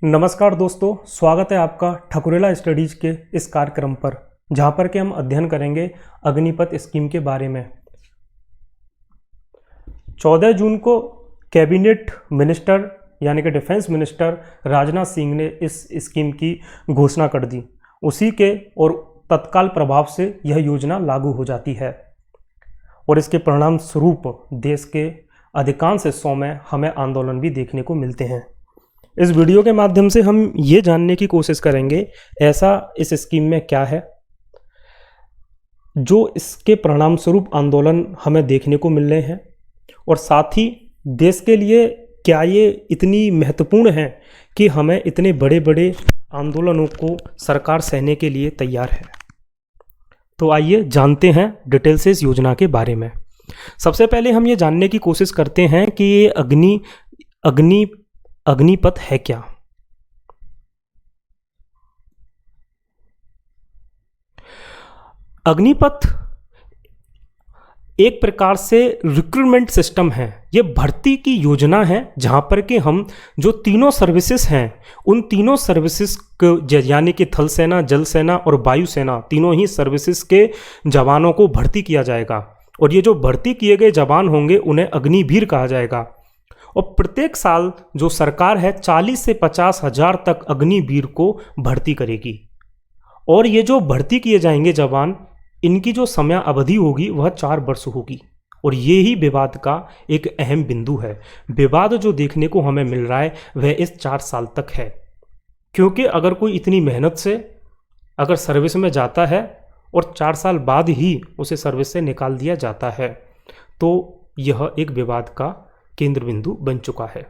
नमस्कार दोस्तों, स्वागत है आपका ठकुरेला स्टडीज के इस कार्यक्रम पर, जहां पर कि हम अध्ययन करेंगे अग्निपथ स्कीम के बारे में। 14 जून को कैबिनेट मिनिस्टर यानी कि डिफेंस मिनिस्टर राजनाथ सिंह ने इस स्कीम की घोषणा कर दी। उसी के और तत्काल प्रभाव से यह योजना लागू हो जाती है और इसके परिणाम स्वरूप देश के अधिकांश हिस्सों में हमें आंदोलन भी देखने को मिलते हैं। इस वीडियो के माध्यम से हम ये जानने की कोशिश करेंगे ऐसा इस स्कीम में क्या है जो इसके परिणाम स्वरूप आंदोलन हमें देखने को मिल रहे हैं, और साथ ही देश के लिए क्या ये इतनी महत्वपूर्ण है कि हमें इतने बड़े बड़े आंदोलनों को सरकार सहने के लिए तैयार है। तो आइए जानते हैं डिटेल से इस योजना के बारे में। सबसे पहले हम ये जानने की कोशिश करते हैं कि ये अग्निपथ है क्या। अग्निपथ एक प्रकार से रिक्रूटमेंट सिस्टम है। ये भर्ती की योजना है जहां पर कि हम जो तीनों सर्विसेज हैं उन तीनों सर्विसेज यानी कि थल सेना, जल सेना और वायु सेना, तीनों ही सर्विसेज के जवानों को भर्ती किया जाएगा। और ये जो भर्ती किए गए जवान होंगे उन्हें अग्निवीर कहा जाएगा। और प्रत्येक साल जो सरकार है 40 से 50 हजार तक अग्निवीर को भर्ती करेगी। और ये जो भर्ती किए जाएंगे जवान, इनकी जो समय अवधि होगी वह 4 वर्ष होगी। और ये ही विवाद का एक अहम बिंदु है। विवाद जो देखने को हमें मिल रहा है वह इस 4 साल तक है, क्योंकि अगर कोई इतनी मेहनत से अगर सर्विस में जाता है और 4 साल बाद ही उसे सर्विस से निकाल दिया जाता है तो यह एक विवाद का केंद्र बिंदु बन चुका है।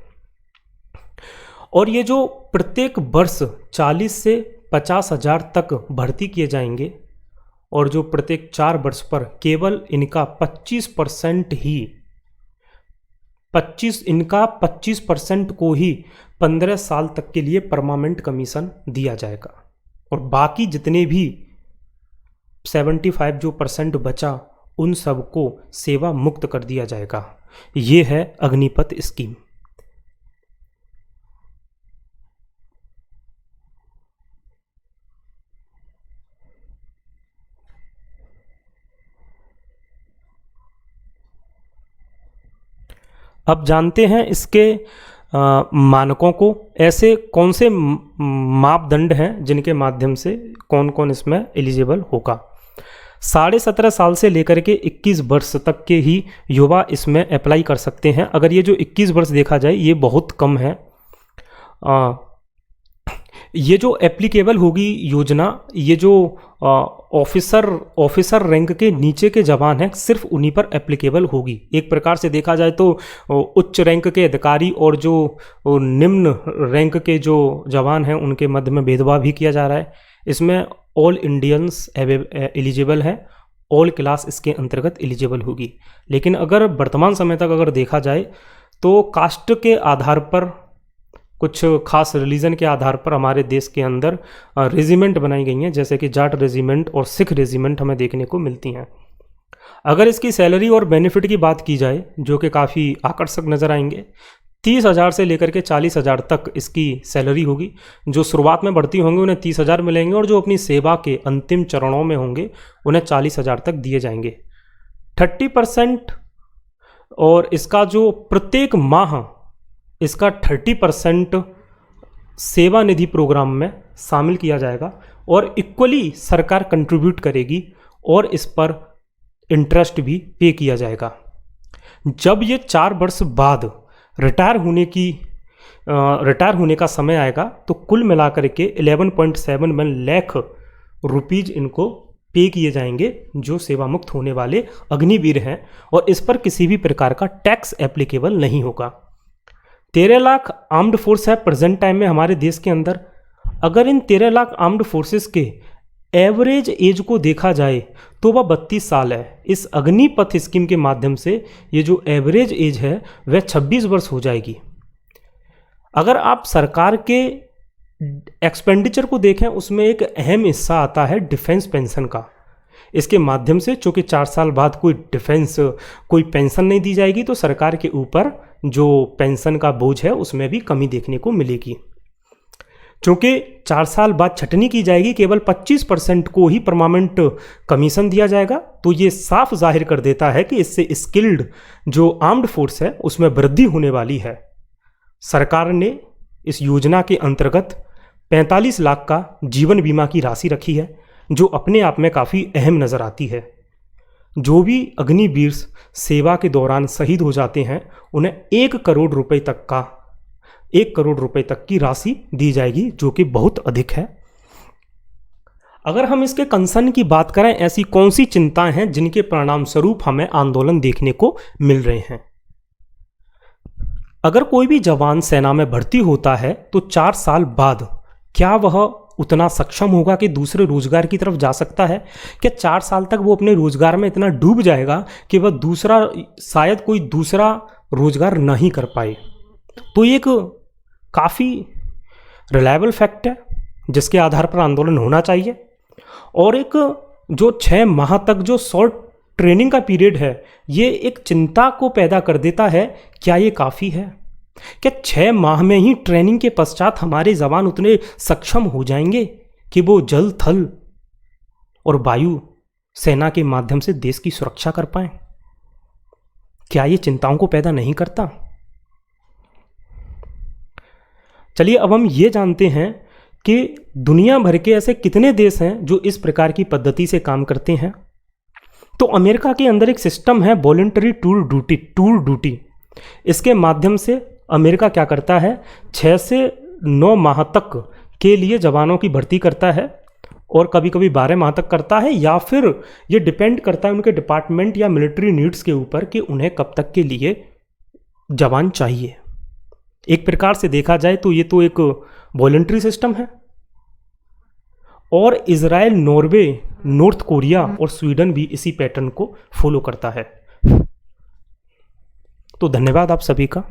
और ये जो प्रत्येक वर्ष 40 से 50 हजार तक भर्ती किए जाएंगे और जो प्रत्येक 4 वर्ष पर केवल इनका 25% को ही 15 साल तक के लिए परमानेंट कमीशन दिया जाएगा। और बाकी जितने भी 75% बचा उन सबको सेवा मुक्त कर दिया जाएगा। ये है अग्निपथ स्कीम। अब जानते हैं इसके मानकों को। ऐसे कौन से मापदंड हैं जिनके माध्यम से कौन कौन इसमें एलिजिबल होगा। 17.5 साल से लेकर के 21 वर्ष तक के ही युवा इसमें अप्लाई कर सकते हैं। अगर ये जो 21 वर्ष देखा जाए ये बहुत कम है। ये जो एप्लीकेबल होगी योजना, ये जो ऑफिसर रैंक के नीचे के जवान हैं सिर्फ उन्हीं पर एप्लीकेबल होगी। एक प्रकार से देखा जाए तो उच्च रैंक के अधिकारी और जो निम्न रैंक के जो जवान हैं उनके मध्य में भेदभाव भी किया जा रहा है। इसमें ऑल इंडियंस एलिजिबल है, ऑल क्लास इसके अंतर्गत एलिजिबल होगी। लेकिन अगर वर्तमान समय तक अगर देखा जाए तो कास्ट के आधार पर, कुछ खास रिलीजन के आधार पर हमारे देश के अंदर रेजिमेंट बनाई गई हैं, जैसे कि जाट रेजिमेंट और सिख रेजिमेंट हमें देखने को मिलती हैं। अगर इसकी सैलरी और बेनिफिट की बात की जाए जो कि काफ़ी आकर्षक नज़र आएंगे, 30,000 से लेकर के 40,000 तक इसकी सैलरी होगी। जो शुरुआत में भर्ती होंगे उन्हें 30,000 मिलेंगे और जो अपनी सेवा के अंतिम चरणों में होंगे उन्हें 40,000 तक दिए जाएंगे। 30% और इसका जो प्रत्येक माह इसका 30% सेवा निधि प्रोग्राम में शामिल किया जाएगा और इक्वली सरकार कंट्रीब्यूट करेगी और इस पर इंटरेस्ट भी पे किया जाएगा। जब ये 4 वर्ष बाद रिटायर होने का समय आएगा तो कुल मिलाकर के 11.71 लाख रुपीज इनको पे किए जाएंगे जो सेवा मुक्त होने वाले अग्निवीर हैं, और इस पर किसी भी प्रकार का टैक्स एप्लीकेबल नहीं होगा। 13 लाख आर्म्ड फोर्स है प्रेजेंट टाइम में हमारे देश के अंदर। अगर इन 13 लाख आर्म्ड फोर्सेस के एवरेज एज को देखा जाए तो वह 32 साल है। इस अग्निपथ स्कीम के माध्यम से ये जो एवरेज एज है वह 26 वर्ष हो जाएगी। अगर आप सरकार के एक्सपेंडिचर को देखें उसमें एक अहम हिस्सा आता है डिफेंस पेंशन का। इसके माध्यम से चूँकि 4 साल बाद कोई पेंशन नहीं दी जाएगी तो सरकार के ऊपर जो पेंशन का बोझ है उसमें भी कमी देखने को मिलेगी। क्योंकि 4 साल बाद छटनी की जाएगी, केवल 25% को ही परमानेंट कमीशन दिया जाएगा। तो ये साफ जाहिर कर देता है कि इससे स्किल्ड जो आर्म्ड फोर्स है उसमें वृद्धि होने वाली है। सरकार ने इस योजना के अंतर्गत 45 लाख का जीवन बीमा की राशि रखी है, जो अपने आप में काफ़ी अहम नज़र आती है। जो भी अग्निवीर सेवा के दौरान शहीद हो जाते हैं उन्हें 1 करोड़ रुपए तक की राशि दी जाएगी, जो कि बहुत अधिक है। अगर हम इसके कंसर्न की बात करें, ऐसी कौन सी चिंताएं हैं जिनके परिणाम स्वरूप हमें आंदोलन देखने को मिल रहे हैं। अगर कोई भी जवान सेना में भर्ती होता है तो 4 साल बाद क्या वह उतना सक्षम होगा कि दूसरे रोजगार की तरफ जा सकता है? क्या 4 साल तक वो अपने रोजगार में इतना डूब जाएगा कि वह शायद कोई दूसरा रोजगार नहीं कर पाए? तो ये एक काफ़ी रिलायबल फैक्ट है जिसके आधार पर आंदोलन होना चाहिए। और एक जो 6 माह तक जो शॉर्ट ट्रेनिंग का पीरियड है, ये एक चिंता को पैदा कर देता है। क्या ये काफ़ी है? क्या 6 माह में ही ट्रेनिंग के पश्चात हमारे जवान उतने सक्षम हो जाएंगे कि वो जल, थल और वायु सेना के माध्यम से देश की सुरक्षा कर पाएं? क्या ये चिंताओं को पैदा नहीं करता? चलिए अब हम ये जानते हैं कि दुनिया भर के ऐसे कितने देश हैं जो इस प्रकार की पद्धति से काम करते हैं। तो अमेरिका के अंदर एक सिस्टम है वॉलंटरी टूर ड्यूटी। इसके माध्यम से अमेरिका क्या करता है, 6 से 9 माह तक के लिए जवानों की भर्ती करता है और कभी कभी 12 माह तक करता है, या फिर ये डिपेंड करता है उनके डिपार्टमेंट या मिलिट्री नीड्स के ऊपर कि उन्हें कब तक के लिए जवान चाहिए। एक प्रकार से देखा जाए तो ये तो एक वॉलंटरी सिस्टम है। और इजराइल, नॉर्वे, नॉर्थ कोरिया और स्वीडन भी इसी पैटर्न को फॉलो करता है। तो धन्यवाद आप सभी का।